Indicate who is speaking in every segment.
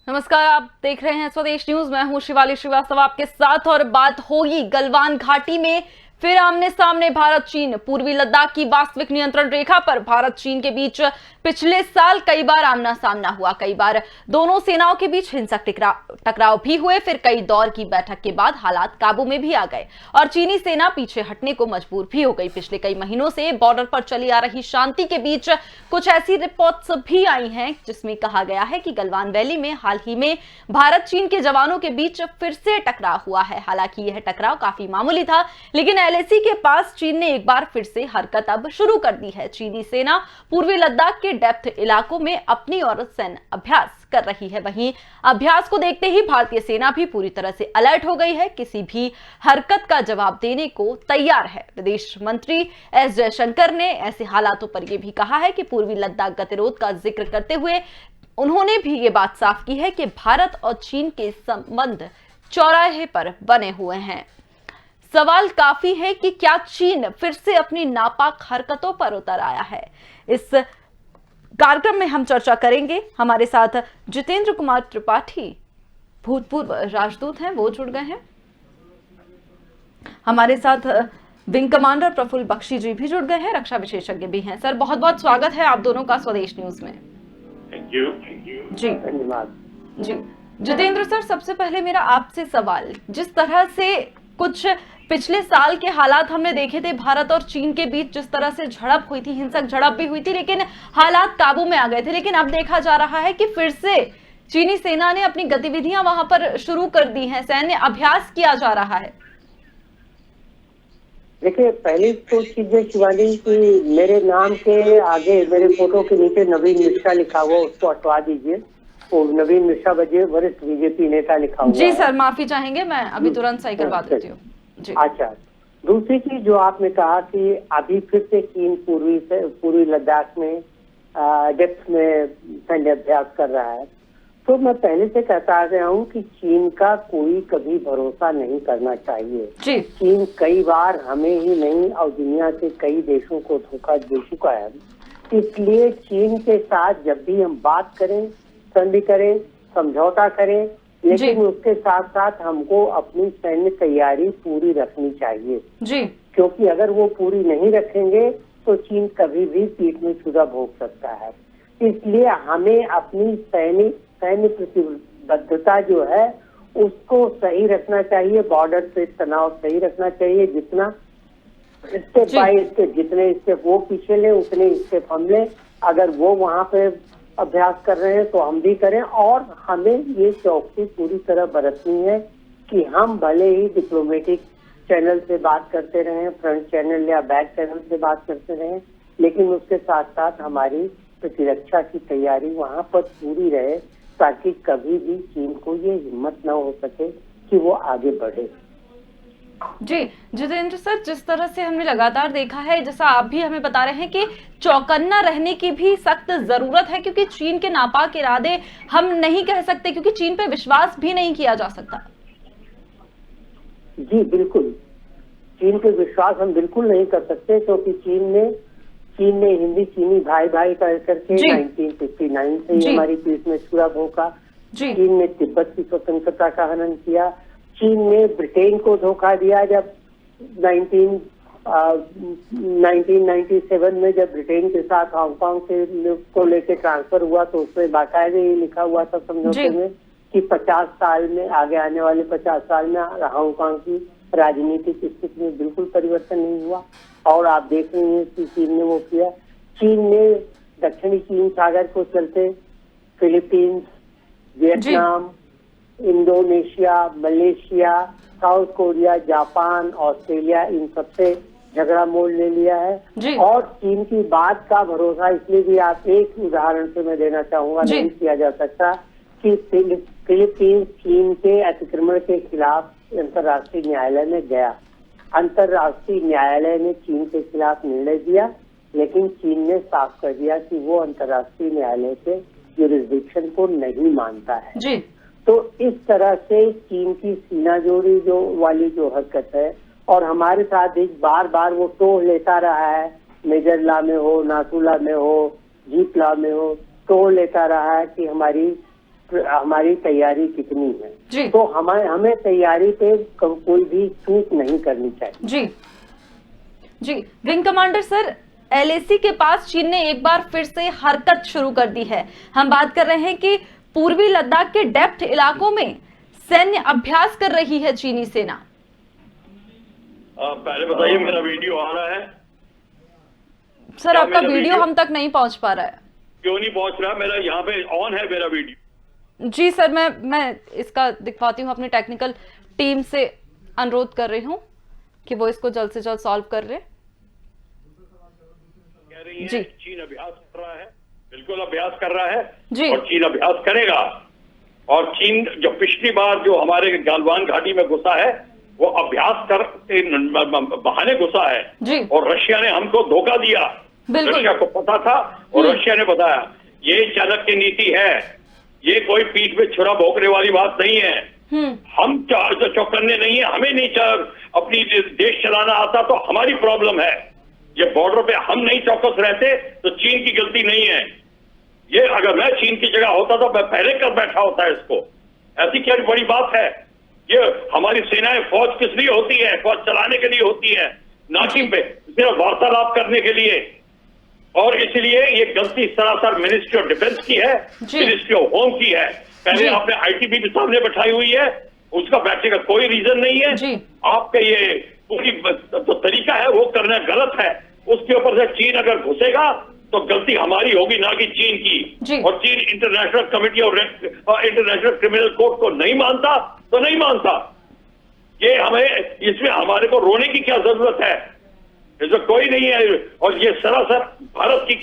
Speaker 1: नमस्कार, आप देख रहे हैं स्वदेश न्यूज। मैं हूं शिवाली श्रीवास्तव आपके साथ और बात होगी गलवान घाटी में फिर आमने सामने भारत चीन। पूर्वी लद्दाख की वास्तविक नियंत्रण रेखा पर भारत चीन के बीच पिछले साल कई बार आमना सामना हुआ। कई बार दोनों सेनाओं के बीच हिंसक टकराव भी हुए। फिर कई दौर की बैठक के बाद हालात काबू में भी आ गए और चीनी सेना पीछे हटने को मजबूर भी हो गई। पिछले कई महीनों से बॉर्डर पर चली आ रही शांति के बीच कुछ ऐसी रिपोर्ट्स भी आई हैं जिसमें कहा गया है कि गलवान वैली में हाल ही में भारत चीन के जवानों के बीच फिर से टकराव हुआ है। हालांकि यह टकराव काफी मामूली था, लेकिन एलएसी के पास चीन ने एक बार फिर से हरकत अब शुरू कर दी है। चीनी सेना पूर्वी लद्दाख के डेप्थ इलाकों में अपनी और सैन्य अभ्यास कर रही है। वहीं अभ्यास को देखते ही भारतीय सेना भी पूरी तरह से अलर्ट हो गई है, किसी भी हरकत का जवाब देने को तैयार है। विदेश मंत्री एस जयशंकर ने ऐसे हालातों पर यह भी कहा है कि पूर्वी लद्दाख गतिरोध का जिक्र करते हुए उन्होंने भी ये बात साफ की है कि भारत और चीन के संबंध चौराहे पर बने हुए हैं। सवाल काफी है कि क्या चीन फिर से अपनी नापाक हरकतों पर उतर आया है। इस कार्यक्रम में हम चर्चा करेंगे। हमारे साथ जितेंद्र कुमार त्रिपाठी भूतपूर्व राजदूत हैं, वो जुड़ गए हैं। हमारे साथ विंग कमांडर प्रफुल्ल बख्शी जी भी जुड़ गए हैं, रक्षा विशेषज्ञ भी हैं। सर, बहुत बहुत स्वागत है आप दोनों का स्वदेश न्यूज में।
Speaker 2: थैंक यू
Speaker 1: जी
Speaker 2: धन्यवाद
Speaker 1: जी। जितेंद्र सर, सबसे पहले मेरा आपसे सवाल, जिस तरह से कुछ पिछले साल के हालात हमने देखे थे भारत और चीन के बीच, जिस तरह से झड़प हुई थी, हिंसक झड़प भी हुई थी, लेकिन हालात काबू में आ गए थे। लेकिन अब देखा जा रहा है कि फिर से चीनी सेना ने अपनी गतिविधियां वहां पर शुरू कर दी हैं, सैन्य अभ्यास किया जा रहा है।
Speaker 2: देखिए, पहली तो चीजें शिवाली की मेरे नाम के आगे मेरे फोटो के नीचे नवीन मिश्रा लिखा हुआ, उसको हटवा दीजिए। वो नवीन मिश्रा बजे वरिष्ठ बीजेपी नेता लिखा हुआ
Speaker 1: जी सर, माफी चाहेंगे, मैं अभी तुरंत सही करवा देती हूँ।
Speaker 2: अच्छा, दूसरी चीज जो आपने कहा कि अभी फिर से चीन पूर्वी लद्दाख में डेप्थ में सैन्य अभ्यास कर रहा है, तो मैं पहले से कहता आ रहा हूँ कि चीन का कोई कभी भरोसा नहीं करना चाहिए। चीन कई बार हमें ही नहीं और दुनिया के कई देशों को धोखा दे चुका है। इसलिए चीन के साथ जब भी हम बात करें, संधि करें, समझौता करें, लेकिन उसके साथ साथ हमको अपनी सैन्य तैयारी पूरी रखनी चाहिए
Speaker 1: जी।
Speaker 2: क्योंकि अगर वो पूरी नहीं रखेंगे तो चीन कभी भी पीठ में छुरा भोग सकता है। इसलिए हमें अपनी सैन्य प्रतिबद्धता जो है उसको सही रखना चाहिए। बॉर्डर पे तनाव सही रखना चाहिए। जितना स्टेप बाय स्टेप, जितने स्टेप वो पीछे ले उतने स्टेप हम ले। अगर वो वहां पे अभ्यास कर रहे हैं तो हम भी करें, और हमें ये चौकसी पूरी तरह बरतनी है कि हम भले ही डिप्लोमेटिक चैनल से बात करते रहें, फ्रंट चैनल या बैक चैनल से बात करते रहें, लेकिन उसके साथ साथ हमारी प्रतिरक्षा की तैयारी वहां पर पूरी रहे ताकि कभी भी चीन को ये हिम्मत न हो सके कि वो आगे बढ़े।
Speaker 1: जी जितेंद्र सर, जिस तरह से हमने लगातार देखा है, जैसा आप भी हमें बता रहे हैं कि चौकन्ना रहने की भी सख्त जरूरत है, क्योंकि चीन के नापाक इरादे हम नहीं कह सकते, क्योंकि चीन पे विश्वास भी नहीं किया जा सकता।
Speaker 2: जी बिल्कुल, चीन पे विश्वास हम बिल्कुल नहीं कर सकते क्योंकि चीन ने हिंदी चीनी भाई भाई करके 1959 से ही हमारी पीठ में छुरा भोंका। चीन ने तिब्बत की स्वतंत्रता का हनन किया। चीन ने ब्रिटेन को धोखा दिया जब 1997 में जब ब्रिटेन के साथ हांगकांग को लेकर ट्रांसफर हुआ तो उसमें बाकायदे ये लिखा हुआ था समझौते में कि 50 साल में, आगे आने वाले 50 साल में हांगकांग की राजनीतिक स्थिति में बिल्कुल परिवर्तन नहीं हुआ। और आप देख रहे हैं कि चीन ने वो किया। चीन ने दक्षिणी चीन सागर को चलते Philippines, Vietnam, Indonesia, Malaysia, South Korea, Japan, Australia, इन सबसे झगड़ा मोड़ ले लिया है। और चीन की बात का भरोसा इसलिए भी, आप एक उदाहरण से मैं देना चाहूंगा, नहीं किया जा सकता कि फिलीपींस चीन के अतिक्रमण के खिलाफ अंतर्राष्ट्रीय न्यायालय में गया। अंतर्राष्ट्रीय न्यायालय ने चीन के खिलाफ निर्णय दिया, लेकिन चीन ने साफ कर दिया कि वो अंतर्राष्ट्रीय न्यायालय के जुरिस्डिक्शन को नहीं मानता है। तो इस तरह से चीन की सीनाजोरी वाली हरकत है, और हमारे साथ एक बार बार वो टोह लेता रहा है, मेजरला में हो, नाथुला में हो, जीपला में हो, टोह लेता रहा है कि हमारी हमारी तैयारी कितनी
Speaker 1: जी।
Speaker 2: है। तो हमें तैयारी पे कोई भी चूक नहीं करनी चाहिए।
Speaker 1: जी जी, विंग कमांडर सर, एलएसी के पास चीन ने एक बार फिर से हरकत शुरू कर दी है। हम बात कर रहे हैं कि पूर्वी लद्दाख के डेप्थ इलाकों में सैन्य अभ्यास कर रही है चीनी सेना।
Speaker 3: पहले बताइए, मेरा वीडियो आ रहा है?
Speaker 1: सर आपका वीडियो हम तक नहीं पहुंच पा रहा है।
Speaker 3: क्यों नहीं पहुंच रहा? मेरा यहाँ पे ऑन है मेरा वीडियो।
Speaker 1: जी सर, मैं इसका दिखवाती हूँ, अपनी टेक्निकल टीम से अनुरोध कर रही हूँ कि वो इसको जल्द से जल्द सॉल्व कर रहे।
Speaker 3: कह रही है
Speaker 1: जी।
Speaker 3: चीन अभ्यास कर रहा है, बिल्कुल अभ्यास कर रहा है
Speaker 1: जी।
Speaker 3: और चीन अभ्यास करेगा। और चीन जो पिछली बार जो हमारे गलवान घाटी में घुसा है वो अभ्यास कर बहाने घुसा है
Speaker 1: जी।
Speaker 3: और रशिया ने हमको धोखा दिया।
Speaker 1: बिल्कुल।
Speaker 3: रशिया को पता था और रशिया ने बताया। ये चाणक्य की नीति है, ये कोई पीठ पे छुरा भोंकने वाली बात नहीं है। हम चौकन्ने नहीं है, हमें नहीं अपनी देश चलाना आता तो हमारी प्रॉब्लम है। ये बॉर्डर पे हम नहीं चौकस रहते तो चीन की गलती नहीं है। ये अगर मैं चीन की जगह होता तो मैं पहले कर बैठा होता है इसको। ऐसी क्या बड़ी बात है? ये हमारी सेनाएं फौज किस लिए होती है? फौज चलाने के लिए होती है, ना कि सिर्फ वार्तालाप करने के लिए। और इसलिए ये गलती सरासर मिनिस्ट्री ऑफ डिफेंस की है, मिनिस्ट्री ऑफ होम की है। पहले आपने आईटीबी भी सामने बैठाई हुई है, उसका बैठने का कोई रीजन नहीं है। आपका ये पूरी तो तरीका है वो करना गलत है। उसके ऊपर से चीन अगर घुसेगा तो गलती हमारी होगी, ना कि चीन की। और चीन इंटरनेशनल कमेटी और इंटरनेशनल क्रिमिनल कोर्ट को नहीं मानता तो नहीं मानता। ये हमें इसमें हमारे को रोने की क्या जरूरत है? इसमें कोई नहीं है। और ये सरासर भारत की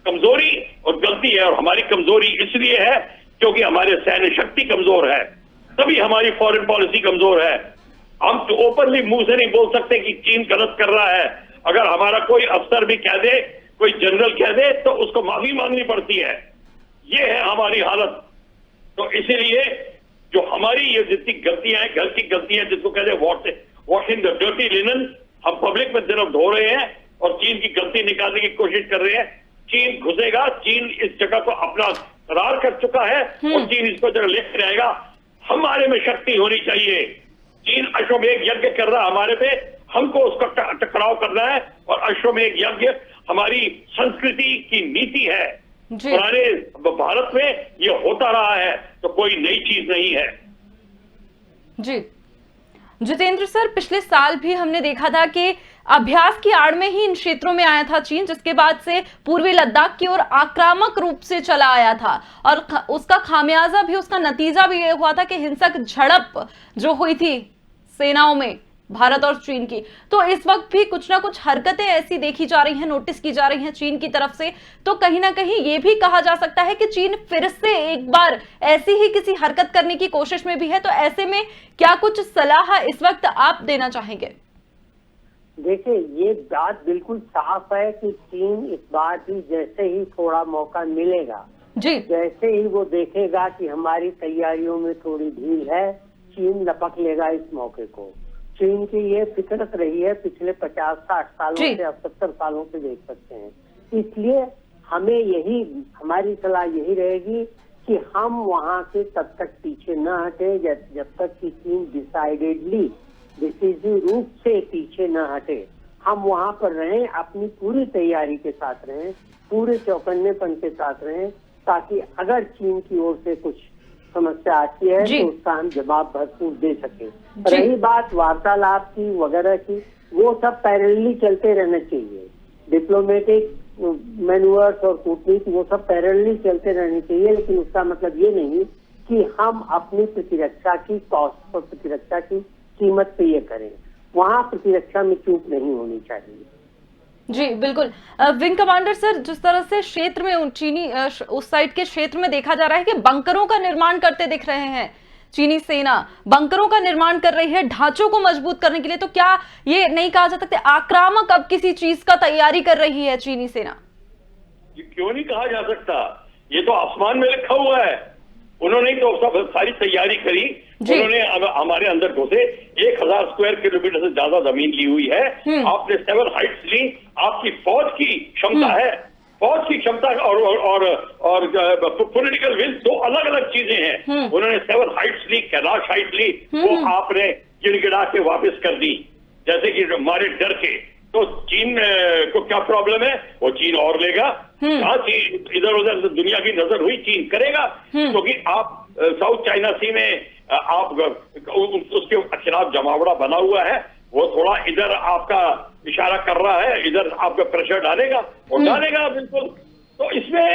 Speaker 3: कमजोरी और गलती है। और हमारी कमजोरी इसलिए है क्योंकि हमारे सैन्य शक्ति कमजोर है, तभी हमारी फॉरेन पॉलिसी कमजोर है। हम तो ओपनली मुंह से नहीं बोल सकते कि चीन गलत कर रहा है। अगर हमारा कोई अफसर भी कह दे, कोई जनरल कह दे, तो उसको माफी मांगनी पड़ती है। ये है हमारी हालत। तो इसीलिए जो हमारी ये जितनी गलतियां हैं, घर की गलतियां जिसको कहते हैं वॉशिंग द डर्टी लिनन, हम पब्लिक में सिर्फ धो रहे हैं और चीन की गलती निकालने की कोशिश कर रहे हैं। चीन घुसेगा, चीन इस जगह को अपना करार कर चुका है और चीन इसको जगह लेके रहेगा। हमारे में शक्ति होनी चाहिए। चीन अश्वमेध यज्ञ कर रहा है हमारे पे, हमको उसका टकराव करना है। और अश्वमेध यज्ञ हमारी संस्कृति की नीति है। पुराने भारत में ये होता रहा है, तो कोई नई चीज नहीं है।
Speaker 1: जी जितेंद्र सर, पिछले साल भी हमने देखा था कि अभ्यास की आड़ में ही इन क्षेत्रों में आया था चीन, जिसके बाद से पूर्वी लद्दाख की ओर आक्रामक रूप से चला आया था। और उसका खामियाजा भी, उसका नतीजा भी ये हुआ था कि हिंसक झड़प जो हुई थी सेनाओं में भारत और चीन की। तो इस वक्त भी कुछ ना कुछ हरकतें ऐसी देखी जा रही हैं, नोटिस की जा रही हैं चीन की तरफ से। तो कहीं ना कहीं ये भी कहा जा सकता है कि चीन फिर से एक बार ऐसी ही किसी हरकत करने की कोशिश में भी है। तो ऐसे में क्या कुछ सलाह इस वक्त आप देना चाहेंगे?
Speaker 2: देखिए, ये बात बिल्कुल साफ है कि चीन इस बार भी जैसे ही थोड़ा मौका मिलेगा, जैसे ही वो देखेगा कि हमारी तैयारियों में थोड़ी ढील है, चीन लपक लेगा इस मौके को। चीन की ये फितरत रही है पिछले 50-60 सालों से, अब 70 सालों से देख सकते हैं। इसलिए हमें हमारी सलाह यही रहेगी कि हम वहां से तब तक पीछे न हटे जब तक कि चीन डिसाइडेडली डिसिसिव रूप से पीछे न हटे। हम वहां पर रहें, अपनी पूरी तैयारी के साथ रहें, पूरे चौकन्नेपन के साथ रहें, ताकि अगर चीन की ओर से कुछ समस्या आती है तो उसका हम जवाब भरपूर दे सके। रही बात वार्तालाप की वगैरह की, वो सब पैरेलली चलते रहना चाहिए। डिप्लोमेटिक मैन्यूअर्स और कूटनीति वो सब पैरेलली चलते रहने चाहिए। लेकिन उसका मतलब ये नहीं कि हम अपनी प्रतिरक्षा की कॉस्ट और प्रतिरक्षा की कीमत पे ये करें। वहाँ प्रतिरक्षा में चूक नहीं होनी चाहिए।
Speaker 1: जी बिल्कुल। विंग कमांडर सर, जिस तरह से क्षेत्र में चीनी उस साइड के क्षेत्र में देखा जा रहा है कि बंकरों का निर्माण करते दिख रहे हैं, चीनी सेना बंकरों का निर्माण कर रही है ढांचों को मजबूत करने के लिए। तो क्या ये नहीं कहा जा सकता आक्रामक अब किसी चीज का तैयारी कर रही है चीनी सेना?
Speaker 3: ये क्यों नहीं कहा जा सकता? ये तो आसमान में लिखा हुआ है। उन्होंने तो सब सारी तैयारी करी। उन्होंने हमारे अंदर घुसे, 1000 स्क्वायर किलोमीटर से ज्यादा जमीन ली हुई है। आपने 7 हाइट्स ली, आपकी फौज की क्षमता है। फौज की क्षमता और पॉलिटिकल विल दो अलग अलग चीजें हैं। उन्होंने 7 हाइट्स ली, कैलाश हाइट ली, वो आपने गिड़गिड़ा के वापस कर दी, जैसे कि हमारे डर के। तो चीन को क्या प्रॉब्लम है? वो चीन और लेगा। हाँ, चीन इधर उधर दुनिया की नजर हुई, चीन करेगा, क्योंकि आप साउथ चाइना सी में आप उसके खिलाफ जमावड़ा बना हुआ है। वो थोड़ा इधर आपका इशारा कर रहा है, इधर आपका प्रेशर डालेगा और डालेगा बिल्कुल। तो इसमें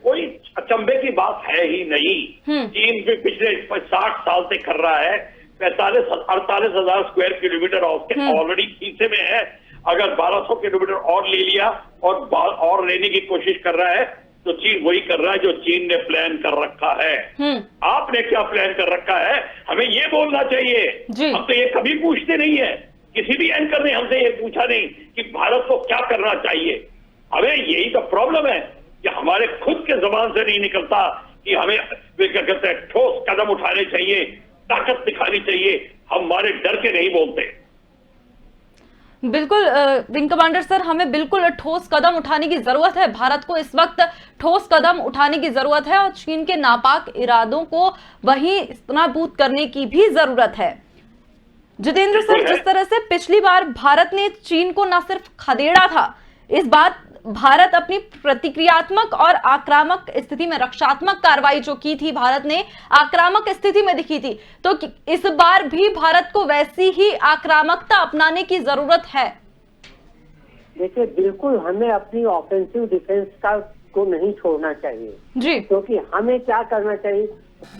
Speaker 3: कोई अचंभे की बात है ही नहीं। चीन भी पिछले 60 साल से कर रहा है। 48,000 स्क्वायर किलोमीटर ऑलरेडी खींचे में है। अगर 1200 किलोमीटर और ले लिया और लेने की कोशिश कर रहा है, तो चीन वही कर रहा है जो चीन ने प्लान कर रखा है। आपने क्या प्लान कर रखा है, हमें ये बोलना चाहिए। हम तो ये कभी पूछते नहीं है, किसी भी एंकर ने हमसे ये पूछा नहीं कि भारत को क्या करना चाहिए। हमें यही तो प्रॉब्लम है कि हमारे खुद के जबान से नहीं निकलता कि हमें क्या कहते हैं, ठोस कदम उठाने चाहिए, ताकत दिखानी चाहिए। हम हमारे डर के नहीं बोलते।
Speaker 1: बिल्कुल विंग कमांडर सर, हमें बिल्कुल ठोस कदम उठाने की जरूरत है। भारत को इस वक्त ठोस कदम उठाने की जरूरत है और चीन के नापाक इरादों को वहीं नाबूद करने की भी जरूरत है। जितेंद्र सर, जिस तरह से पिछली बार भारत ने चीन को न सिर्फ खदेड़ा था, इस बार भारत अपनी प्रतिक्रियात्मक और आक्रामक स्थिति में, रक्षात्मक कार्रवाई जो की थी भारत ने, आक्रामक स्थिति में दिखी थी। तो इस बार भी भारत को वैसी ही आक्रामकता अपनाने की जरूरत है।
Speaker 2: देखिए, बिल्कुल हमें अपनी ऑफेंसिव डिफेंस को नहीं छोड़ना चाहिए
Speaker 1: जी,
Speaker 2: क्योंकि हमें क्या करना चाहिए।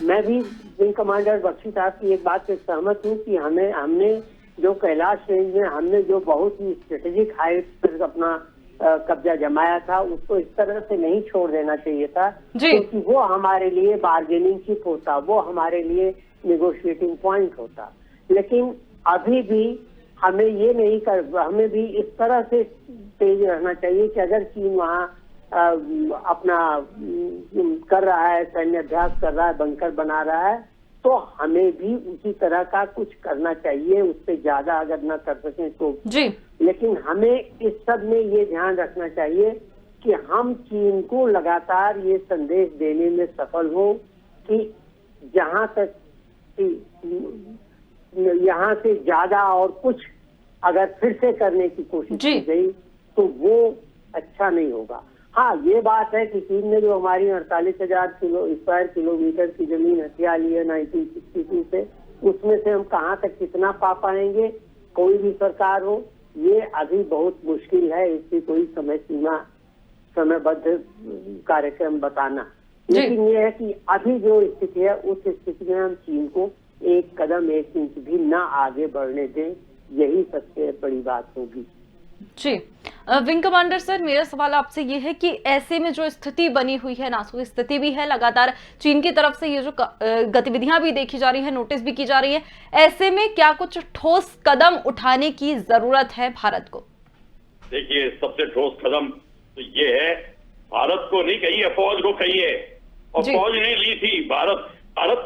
Speaker 2: मैं भी विंग कमांडर बख्शी साहब की एक बात से सहमत हूँ कि हमने जो कैलाश रेंज में हमने जो बहुत ही स्ट्रेटेजिक हाइट पर अपना कब्जा जमाया था, उसको इस तरह से नहीं छोड़ देना चाहिए था, क्योंकि वो हमारे लिए बार्गेनिंग चिप होता, वो हमारे लिए नेगोशिएटिंग पॉइंट होता। लेकिन अभी भी हमें ये नहीं हमें भी इस तरह से तेज रहना चाहिए कि अगर चीन वहाँ अपना कर रहा है, सैन्य अभ्यास कर रहा है, बंकर बना रहा है, तो हमें भी उसी तरह का कुछ करना चाहिए। उससे ज्यादा अगर न कर सकें तो
Speaker 1: जी।
Speaker 2: लेकिन हमें इस सब में ये ध्यान रखना चाहिए कि हम चीन को लगातार ये संदेश देने में सफल हो कि जहां तक यहाँ से ज्यादा और कुछ अगर फिर से करने की कोशिश की गई तो वो अच्छा नहीं होगा। हाँ, ये बात है कि चीन ने जो हमारी 48,000 स्क्वायर किलोमीटर की जमीन हथिया ली है 1962 से, उसमें से हम कहाँ तक कितना पा पाएंगे, कोई भी सरकार हो, ये अभी बहुत मुश्किल है। इसकी कोई समयबद्ध कार्यक्रम बताना। लेकिन ये है कि अभी जो स्थिति है, उस स्थिति में हम चीन को एक कदम, एक इंच भी ना आगे बढ़ने दें, यही सबसे बड़ी बात होगी।
Speaker 1: जी, विंग कमांडर सर, मेरा सवाल आपसे ये है कि ऐसे में जो स्थिति बनी हुई है, नाजुक स्थिति भी है, लगातार चीन की तरफ से ये जो गतिविधियां भी देखी जा रही है, नोटिस भी की जा रही है, ऐसे में क्या कुछ ठोस कदम उठाने की जरूरत है भारत को?
Speaker 3: देखिए, सबसे ठोस कदम तो ये है, भारत को नहीं कहिए, फौज को कहिए। और फौज ने ली थी, भारत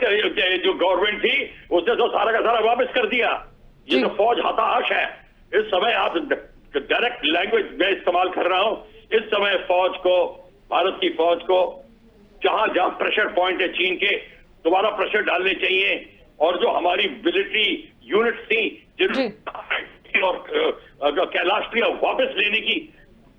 Speaker 3: का जो गवर्नमेंट थी उसने तो सारा का सारा वापस कर दिया। ये तो फौज हताश है इस समय। आप डायरेक्ट लैंग्वेज में इस्तेमाल कर रहा हूं। इस समय फौज को, भारत की फौज को जहां जहां प्रेशर पॉइंट है चीन के, दोबारा प्रेशर डालने चाहिए। और जो हमारी मिलिट्री यूनिट्स थी और कैलाश की वापस लेने की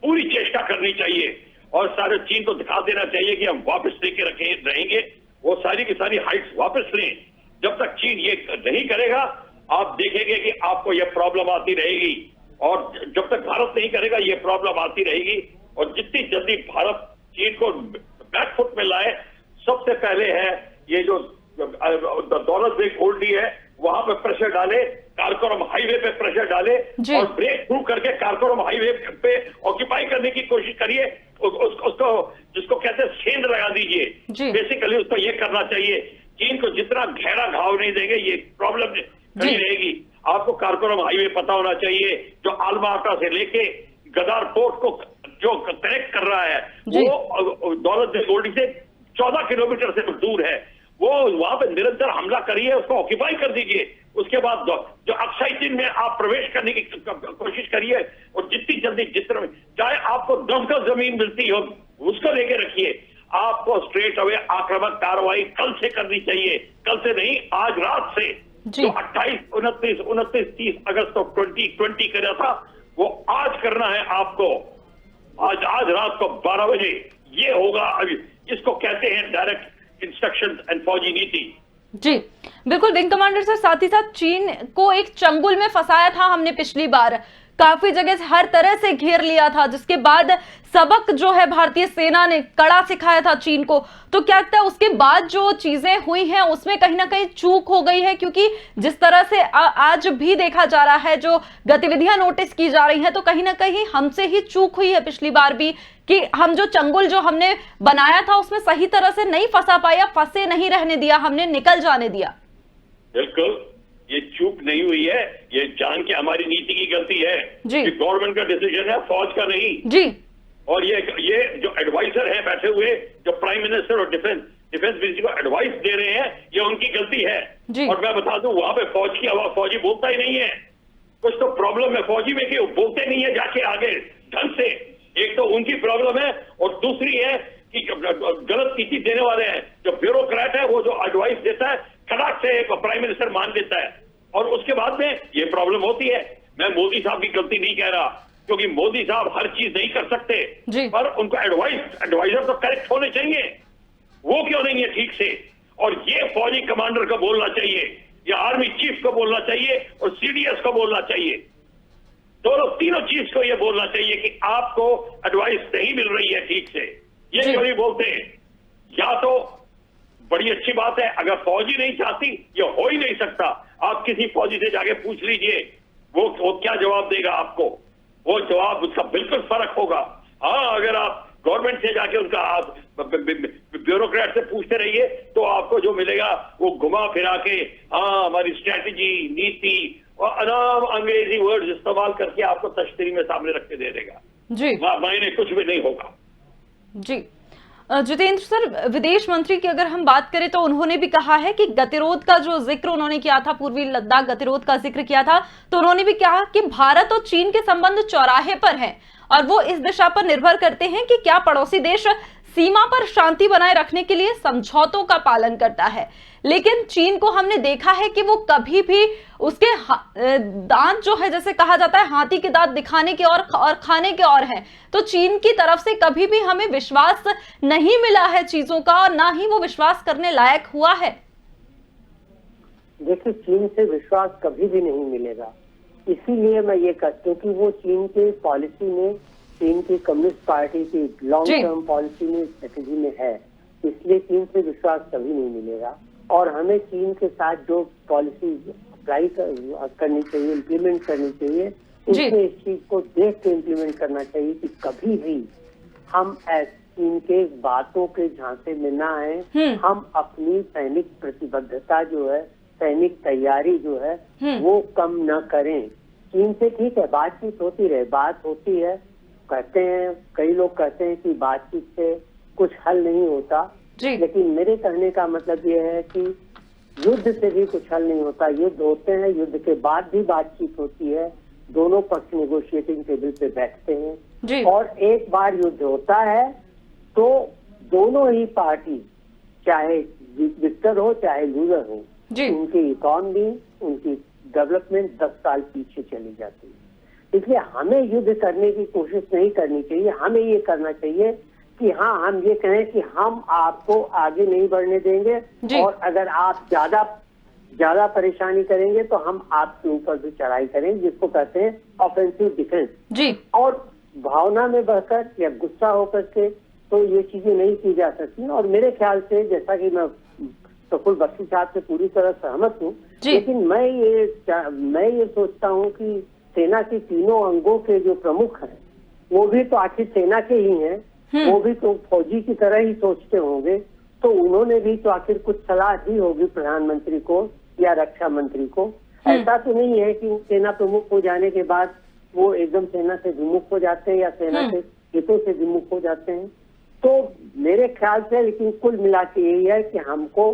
Speaker 3: पूरी चेष्टा करनी चाहिए और सारे चीन को दिखा देना चाहिए कि हम वापस लेके रहेंगे। वो सारी की सारी हाइट्स वापस लें। जब तक चीन ये नहीं करेगा, आप देखेंगे कि आपको यह प्रॉब्लम आती रहेगी। और जब तक भारत नहीं करेगा, ये प्रॉब्लम आती रहेगी। और जितनी जल्दी भारत चीन को बैकफुट में लाए, सबसे पहले है ये जो दौलत बेग ओल्डी है, वहां पे प्रेशर डाले, कारकोरम हाईवे पे प्रेशर डाले और ब्रेक थ्रू करके कारकोरम हाईवे पे ऑक्यूपाई करने की कोशिश करिए। उसको जिसको कहते हैं सेंध लगा दीजिए। बेसिकली उसको ये करना चाहिए। चीन को जितना गहरा घाव नहीं देंगे, ये प्रॉब्लम नहीं रहेगी। आपको कारकोरम हाईवे पता होना चाहिए, जो आलमाटा से लेके गदार पोर्ट को जो कनेक्ट कर रहा है, वो दौलत बेग ओल्डी से 14 किलोमीटर से दूर है। वो वहां पे निरंतर हमला करिए, उसको ऑक्यूपाई कर दीजिए। उसके बाद जो अक्साई चीन में आप प्रवेश करने की कोशिश करिए, और जितनी जल्दी जितना चाहे आपको 10 गज जमीन मिलती हो उसको लेके रखिए। आपको स्ट्रेट अवे आक्रामक कार्रवाई कल से करनी चाहिए, कल से नहीं, आज रात से। जो 28, 29, 30 अगस्त को 2020 करा था, वो आज करना है आपको। आज रात को 12 बजे ये होगा। अभी इसको कहते हैं डायरेक्ट इंस्ट्रक्शन एंड फौजी नीति।
Speaker 1: जी बिल्कुल विंग कमांडर सर, साथ ही साथ चीन को एक चंगुल में फंसाया था हमने पिछली बार, काफी जगह से हर तरह से घेर लिया था, जिसके बाद सबक जो है भारतीय सेना ने कड़ा सिखाया था चीन को। तो क्या लगता है उसके बाद जो चीजें हुई हैं उसमें कहीं ना कहीं चूक हो गई है? क्योंकि जिस तरह से आज भी देखा जा रहा है, जो गतिविधियां नोटिस की जा रही हैं, तो कहीं ना कहीं हमसे ही चूक हुई है पिछली बार भी, कि हम जो चंगुल जो हमने बनाया था उसमें सही तरह से नहीं फंसा पाया, फंसे नहीं रहने दिया, हमने निकल जाने दिया।
Speaker 3: बिल्कुल, ये चूक नहीं हुई है, ये जान के हमारी नीति की गलती है
Speaker 1: जी।
Speaker 3: कि गवर्नमेंट का डिसीजन है, फौज का नहीं
Speaker 1: जी।
Speaker 3: और ये जो एडवाइजर है बैठे हुए, जो प्राइम मिनिस्टर और डिफेंस मिनिस्टर को एडवाइस दे रहे हैं, ये उनकी गलती है
Speaker 1: जी।
Speaker 3: और मैं बता दूं, वहां पे फौज की आवाज, फौजी बोलता ही नहीं है। कुछ तो प्रॉब्लम है फौजी में कि वो बोलते नहीं है जाके आगे ढंग से। एक तो उनकी प्रॉब्लम है और दूसरी है कि गलत नीति देने वाले हैं। जो ब्यूरोक्रेट है वो जो एडवाइस देता है खड़ाक से प्राइम मिनिस्टर मान लेता है और उसके बाद में ये प्रॉब्लम होती है। मैं मोदी साहब की गलती नहीं कह रहा, क्योंकि मोदी साहब हर चीज नहीं कर सकते, पर उनको एडवाइजर तो करेक्ट होने चाहिए। वो क्यों नहीं है ठीक से? और ये फौजी कमांडर को बोलना चाहिए, या आर्मी चीफ को बोलना चाहिए और सीडीएस को बोलना चाहिए, दोनों तीनों चीज को ये बोलना चाहिए कि आपको एडवाइस नहीं मिल रही है ठीक से। ये क्यों नहीं बोलते? या तो बड़ी अच्छी बात है, अगर फौजी नहीं चाहती, ये हो ही नहीं सकता। आप किसी फौजी से जाके पूछ लीजिए, वो क्या जवाब देगा आपको। वो जवाब उसका बिल्कुल फर्क होगा। हाँ, अगर आप गवर्नमेंट से जाके उनका आप ब्यूरोक्रेट से पूछते रहिए तो आपको जो मिलेगा वो घुमा फिरा के, हाँ हमारी स्ट्रेटेजी, नीति और अनाम अंग्रेजी वर्ड्स इस्तेमाल करके आपको तश्तरी में सामने रख के दे देगा जी। मायने कुछ भी नहीं होगा
Speaker 1: जी। जितेंद्र सर, विदेश मंत्री की अगर हम बात करें तो उन्होंने भी कहा है कि गतिरोध का जो जिक्र उन्होंने किया था, पूर्वी लद्दाख गतिरोध का जिक्र किया था, तो उन्होंने भी कहा कि भारत और चीन के संबंध चौराहे पर हैं और वो इस दिशा पर निर्भर करते हैं कि क्या पड़ोसी देश सीमा पर शांति बनाए रखने के लिए समझौतों का पालन करता है। लेकिन चीन को हमने देखा है कि वो कभी भी उसके दांत जो है, जैसे कहा जाता है हाथी के दांत दिखाने के और खाने के और हैं, तो चीन की तरफ से कभी भी हमें विश्वास नहीं मिला है चीजों का, और ना ही वो विश्वास करने लायक हुआ है।
Speaker 2: देखिए, चीन से विश्वास कभी भी नहीं मिलेगा। इसीलिए मैं ये कहती हूँ कि वो चीन के पॉलिसी में, चीन की कम्युनिस्ट पार्टी की लॉन्ग टर्म पॉलिसी में, स्ट्रेटेजी में है, इसलिए चीन से विश्वास कभी नहीं मिलेगा। और हमें चीन के साथ जो पॉलिसी अप्लाई करनी चाहिए, इम्प्लीमेंट करनी चाहिए, उसमें इस चीज को देख के इम्प्लीमेंट करना चाहिए कि कभी भी हम चीन के बातों के झांसे में ना आए। हम अपनी सैनिक प्रतिबद्धता जो है, सैनिक तैयारी जो है, वो कम न करें। चीन से ठीक है, बातचीत होती रहे, बात होती है, कहते हैं कई लोग कहते हैं कि बातचीत से कुछ हल नहीं होता, लेकिन मेरे कहने का मतलब ये है कि युद्ध से भी कुछ हल नहीं होता। युद्ध होते हैं, युद्ध के बाद भी बातचीत होती है, दोनों पक्ष नेगोशिएटिंग टेबल पे बैठते हैं, और एक बार युद्ध होता है तो दोनों ही पार्टी, चाहे विक्टर हो चाहे लूजर हो, उनकी इकॉनमी, उनकी डेवलपमेंट 10 साल पीछे चली जाती है। इसलिए हमें युद्ध करने की कोशिश नहीं करनी चाहिए। हमें ये करना चाहिए कि हाँ, हम ये कहें कि हम आपको आगे नहीं बढ़ने देंगे, और अगर आप ज्यादा परेशानी करेंगे तो हम आपके ऊपर भी चढ़ाई करेंगे, जिसको कहते हैं ऑफेंसिव डिफेंस। और भावना में बहकर या गुस्सा होकर के तो ये चीजें नहीं की जा सकती। और मेरे ख्याल से, जैसा कि मैं प्रफुल बख्शी साहब से पूरी तरह सहमत हूँ, लेकिन मैं ये सोचता हूँ कि सेना के तीनों अंगों के जो प्रमुख हैं, वो भी तो आखिर सेना के ही हैं, वो भी तो फौजी की तरह ही सोचते होंगे, तो उन्होंने भी तो आखिर कुछ सलाह दी होगी प्रधानमंत्री को या रक्षा मंत्री को। ऐसा तो नहीं है कि सेना प्रमुख हो जाने के बाद वो एकदम सेना से विमुख हो जाते हैं या सेना के हितों से विमुख हो जाते हैं। तो मेरे ख्याल से, लेकिन कुल मिला के यही है कि हमको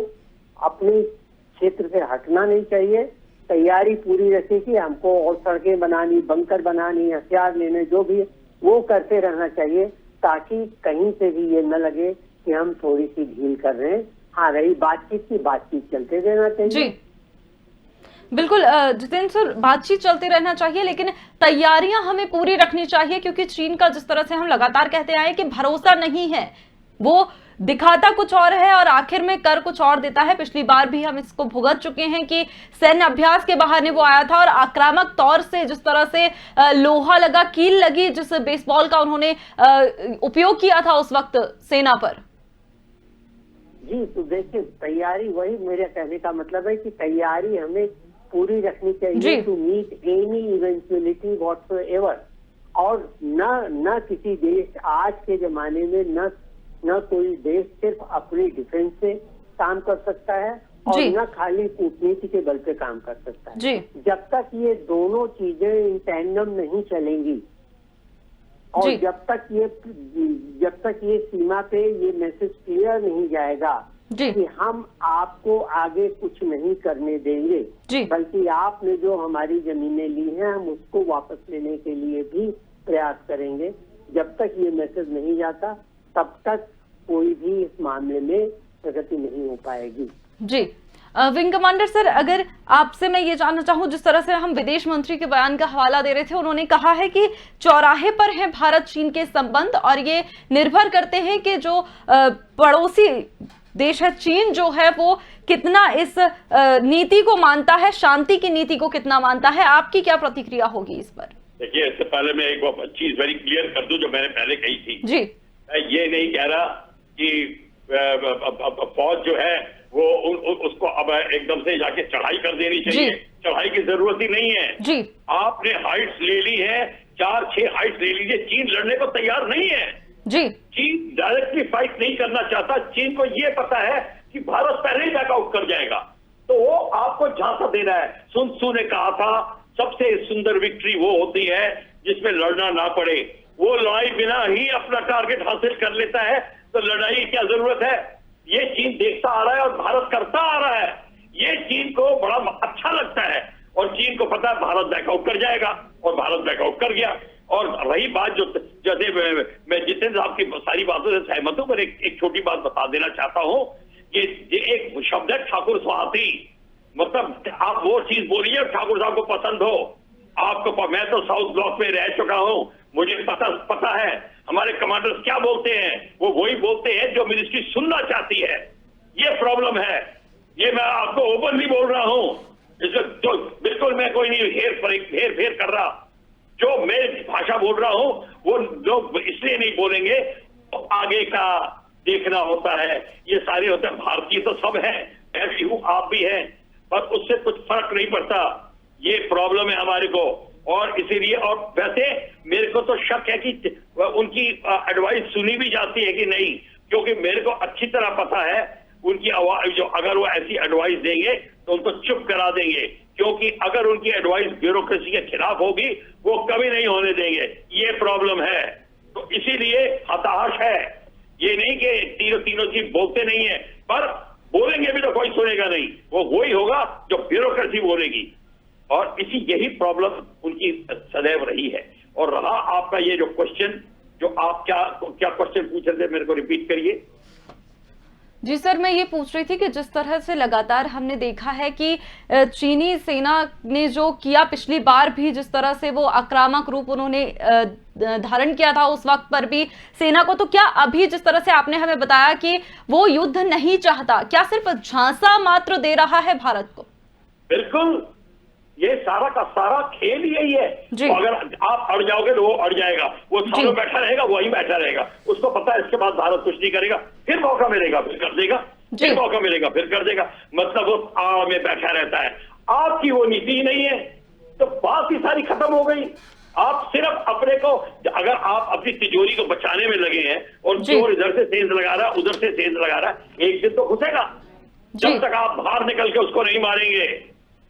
Speaker 2: अपने क्षेत्र से हटना नहीं चाहिए, तैयारी पूरी रखी कि हमको और सड़कें बनानी, बंकर बनानी, हथियार लेने, जो भी वो करते रहना चाहिए, ताकि कहीं से भी ये न लगे कि हम थोड़ी सी ढील कर रहे हैं। हाँ, रही बातचीत की, बातचीत चलते रहना चाहिए।
Speaker 1: जी बिल्कुल जितेंद्र सर, बातचीत चलते रहना चाहिए, लेकिन तैयारियां हमें पूरी रखनी चाहिए, क्योंकि चीन का जिस तरह से हम लगातार कहते आए कि भरोसा नहीं है, वो दिखाता कुछ और है और आखिर में कर कुछ और देता है। पिछली बार भी हम इसको भुगत चुके हैं कि सैन्य अभ्यास के बहाने वो आया था और आक्रामक तौर से जिस तरह से लोहा लगा, कील लगी, जिस बेसबॉल का उन्होंने उपयोग किया था उस वक्त सेना पर।
Speaker 2: जी, तो देखिए, तैयारी, वही मेरे कहने का मतलब है कि तैयारी हमें पूरी रखनी चाहिए to meet any eventuality whatsoever. और न किसी देश आज के जमाने में न कोई देश सिर्फ अपनी डिफेंस से काम कर सकता है और न खाली कूटनीति के बल पे काम कर सकता है।
Speaker 1: जी।
Speaker 2: जब तक ये दोनों चीजें इन टैंडम नहीं चलेंगी और जब तक ये सीमा पे ये मैसेज क्लियर नहीं जाएगा कि हम आपको आगे कुछ नहीं करने देंगे, बल्कि आपने जो हमारी जमीनें ली हैं हम उसको वापस लेने के लिए भी प्रयास करेंगे, जब तक ये मैसेज नहीं जाता तब तक कोई भी इस मामले में प्रगति नहीं हो पाएगी।
Speaker 1: जी विंग कमांडर सर, अगर आपसे मैं ये जानना चाहूं, जिस तरह से हम विदेश मंत्री के बयान का हवाला दे रहे थे, उन्होंने कहा है कि चौराहे पर हैं भारत चीन के संबंध और ये निर्भर करते हैं कि जो पड़ोसी देश है चीन जो है वो कितना इस नीति को मानता है, शांति की नीति को कितना मानता है। आपकी क्या प्रतिक्रिया होगी इस पर?
Speaker 3: देखिए, इससे पहले मैं एक चीज वेरी क्लियर कर दूं जो मैंने पहले कही थी।
Speaker 1: जी,
Speaker 3: मैं ये नहीं कह रहा कि फौज जो है वो उसको अब एकदम से जाके चढ़ाई कर देनी चाहिए। चढ़ाई की जरूरत ही नहीं है।
Speaker 1: जी,
Speaker 3: आपने हाइट्स ले ली है, 4-6 हाइट्स ले लीजिए। चीन लड़ने को तैयार नहीं है।
Speaker 1: जी,
Speaker 3: चीन डायरेक्टली फाइट नहीं करना चाहता। चीन को ये पता है कि भारत पहले ही बैकआउट कर जाएगा, तो वो आपको झांसा देना है। सुन त्सू ने कहा था सबसे सुंदर विक्ट्री वो होती है जिसमें लड़ना ना पड़े। वो लड़ाई बिना ही अपना टारगेट हासिल कर लेता है, तो लड़ाई की क्या जरूरत है? ये चीन देखता आ रहा है और भारत करता आ रहा है। ये चीन को बड़ा अच्छा लगता है और चीन को पता है भारत बैकआउट कर जाएगा, और भारत बैकआउट कर गया। और रही बात जो जैसे मैं जितेंद्र साहब की सारी बातों से सहमत हूं, पर एक छोटी बात बता देना चाहता हूं कि एक शब्द है ठाकुर स्वाति। मतलब आप वो चीज बोलिए ठाकुर साहब को पसंद हो आपको। मैं तो साउथ ब्लॉक में रह चुका हूं, मुझे पता है हमारे कमांडर्स क्या बोलते हैं। वो वही बोलते हैं जो मिनिस्ट्री सुनना चाहती है। ये प्रॉब्लम है, ये मैं आपको ओपनली बोल रहा हूं। इसमें तो बिल्कुल मैं कोई नहीं हेर फेर कर रहा। जो मैं भाषा बोल रहा हूं वो लोग इसलिए नहीं बोलेंगे, तो आगे का देखना होता है। ये सारे होते हैं, भारतीय तो सब है, मैं भी हूं, आप भी हैं, पर उससे कुछ फर्क नहीं पड़ता। ये प्रॉब्लम है हमारे को, और इसीलिए और वैसे मेरे को तो शक है कि उनकी एडवाइस सुनी भी जाती है कि नहीं, क्योंकि मेरे को अच्छी तरह पता है उनकी आवाज जो अगर वो ऐसी एडवाइस देंगे तो उनको चुप करा देंगे, क्योंकि अगर उनकी एडवाइस ब्यूरोक्रेसी के खिलाफ होगी वो कभी नहीं होने देंगे। ये प्रॉब्लम है, तो इसीलिए हताश है। ये नहीं कि तीनों चीज बोलते नहीं है, पर बोलेंगे भी तो कोई सुनेगा नहीं। वो वही होगा जो ब्यूरोक्रेसी बोलेगी, और यही प्रॉब्लम उनकी सदैव रही है। और रहा आपका ये जो क्वेश्चन, जो आप क्या क्वेश्चन पूछ रहे थे, मेरे को रिपीट करिए।
Speaker 1: जी सर, मैं ये पूछ रही थी कि जिस तरह से लगातार हमने देखा है कि चीनी सेना ने जो किया पिछली बार भी, जिस तरह से वो आक्रामक रूप उन्होंने धारण किया था उस वक्त पर भी सेना को, तो क्या अभी जिस तरह से आपने हमें बताया कि वो युद्ध नहीं चाहता, क्या सिर्फ झांसा मात्र दे रहा है भारत को?
Speaker 3: बिल्कुल, ये सारा का सारा खेल यही है। तो अगर आप अड़ जाओगे तो वो अड़ जाएगा, वो सालों बैठा रहेगा, वही बैठा रहेगा। उसको पता है इसके बाद भारत कुछ नहीं करेगा, फिर मौका मिलेगा फिर कर देगा, फिर मौका मिलेगा फिर कर देगा। मतलब वो आड़ में बैठा रहता है। आपकी वो नीति ही नहीं है, तो बात ही सारी खत्म हो गई। आप सिर्फ अपने को, अगर आप अपनी तिजोरी को बचाने में लगे हैं और चोर इधर से सेंध लगा रहा है, उधर से सेंध लगा रहा है, एक दिन तो घुसेगा। जब तक आप बाहर निकल के उसको नहीं मारेंगे।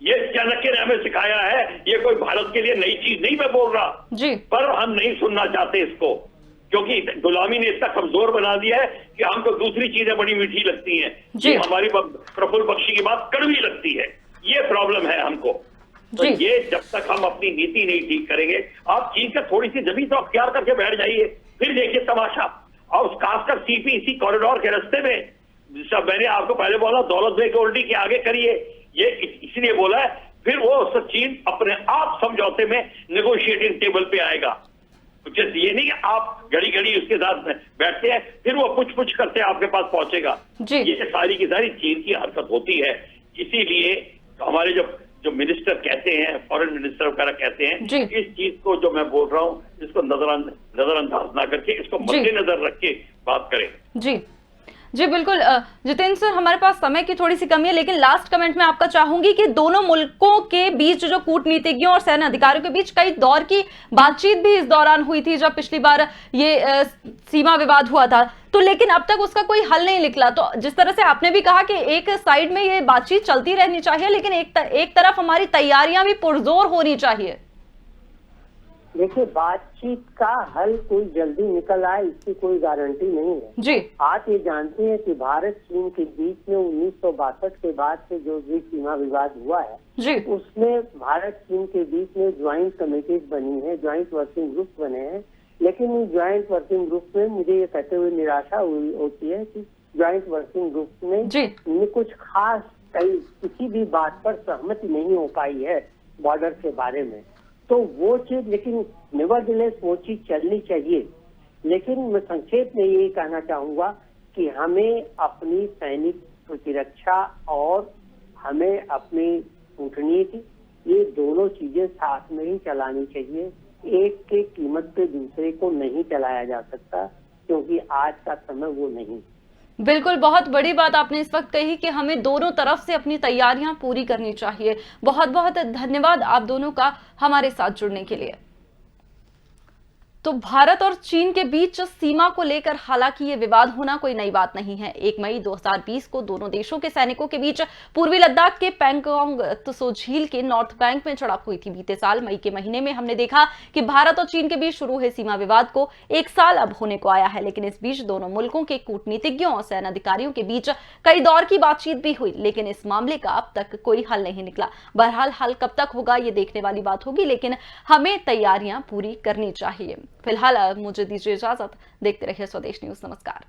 Speaker 3: ये चाणक्य ने हमें सिखाया है, ये कोई भारत के लिए नई चीज नहीं मैं बोल रहा, पर हम नहीं सुनना चाहते इसको, क्योंकि गुलामी ने इतना कमजोर बना दिया है कि हमको दूसरी चीजें बड़ी मीठी लगती हैं, ये हमारी प्रफुल्ल बख्शी की बात कड़वी लगती है। ये प्रॉब्लम है हमको। तो ये जब तक हम अपनी नीति नहीं ठीक करेंगे, आप चीन का थोड़ी सी जमीन तो अख्तियार करके बैठ जाइए, फिर देखिए तमाशा। और खासकर सीपीसी कॉरिडोर के रास्ते में, सब मैंने आपको पहले बोला दौलत बेग गोल्डी के आगे करिए, ये इसलिए बोला है, फिर वो चीन अपने आप समझौते में नेगोशिएटिंग टेबल पे आएगा। जैसे ये नहीं कि आप घड़ी घड़ी उसके साथ बैठते हैं फिर वो पुछ करते आपके पास पहुंचेगा। ये सारी की सारी चीन की हरकत होती है। इसीलिए हमारे जो मिनिस्टर कहते हैं, फॉरेन मिनिस्टर वगैरह कहते हैं, इस चीज को जो मैं बोल रहा हूँ इसको नजरअंदाज ना करके इसको मद्देनजर रख के बात करें।
Speaker 1: जी बिल्कुल जितेंद्र सर, हमारे पास समय की थोड़ी सी कमी है, लेकिन लास्ट कमेंट में आपका चाहूंगी कि दोनों मुल्कों के बीच जो कूटनीतिज्ञों और सैन्य अधिकारियों के बीच कई दौर की बातचीत भी इस दौरान हुई थी जब पिछली बार ये सीमा विवाद हुआ था, तो लेकिन अब तक उसका कोई हल नहीं निकला। तो जिस तरह से आपने भी कहा कि एक साइड में ये बातचीत चलती रहनी चाहिए, लेकिन एक तरफ हमारी तैयारियां भी पुरजोर होनी चाहिए।
Speaker 2: देखिए, बातचीत का हल कोई जल्दी निकल आए इसकी कोई गारंटी नहीं है
Speaker 1: जी।
Speaker 2: आप ये जानते हैं कि भारत चीन के बीच में 1962 के बाद से जो भी सीमा विवाद हुआ है
Speaker 1: जी,
Speaker 2: उसमें भारत चीन के बीच में ज्वाइंट कमेटीज बनी है, ज्वाइंट वर्किंग ग्रुप बने हैं। लेकिन इन ज्वाइंट वर्किंग ग्रुप में मुझे ये कहते हुए निराशा होती है कि ज्वाइंट वर्किंग ग्रुप में कुछ खास किसी भी बात पर सहमति नहीं हो पाई है बॉर्डर के बारे में। तो वो चीज, लेकिन नेवरदलेस वो चीज चलनी चाहिए। लेकिन मैं संक्षेप में यही कहना चाहूंगा कि हमें अपनी सैनिक प्रतिरक्षा और हमें अपनी कूटनीति, ये दोनों चीजें साथ में ही चलानी चाहिए। एक के कीमत पे दूसरे को नहीं चलाया जा सकता, क्योंकि आज का समय वो नहीं।
Speaker 1: बिल्कुल, बहुत बड़ी बात आपने इस वक्त कही कि हमें दोनों तरफ से अपनी तैयारियां पूरी करनी चाहिए। बहुत बहुत धन्यवाद आप दोनों का हमारे साथ जुड़ने के लिए। तो भारत और चीन के बीच सीमा को लेकर हालांकि ये विवाद होना कोई नई बात नहीं है। 1 मई 2020 को दोनों देशों के सैनिकों के बीच पूर्वी लद्दाख के पैंगोंग त्सो झील के नॉर्थ बैंक में झड़प हुई थी। बीते साल मई के महीने में हमने देखा कि भारत और चीन के बीच शुरू हुए सीमा विवाद को 1 साल अब होने को आया है, लेकिन इस बीच दोनों मुल्कों के कूटनीतिज्ञों और सेना अधिकारियों के बीच कई दौर की बातचीत भी हुई, लेकिन इस मामले का अब तक कोई हल नहीं निकला। बहरहाल हल कब तक होगा ये देखने वाली बात होगी, लेकिन हमें तैयारियां पूरी करनी चाहिए। फिलहाल मुझे दीजिए इजाजत। देखते रहिए स्वदेश न्यूज। नमस्कार।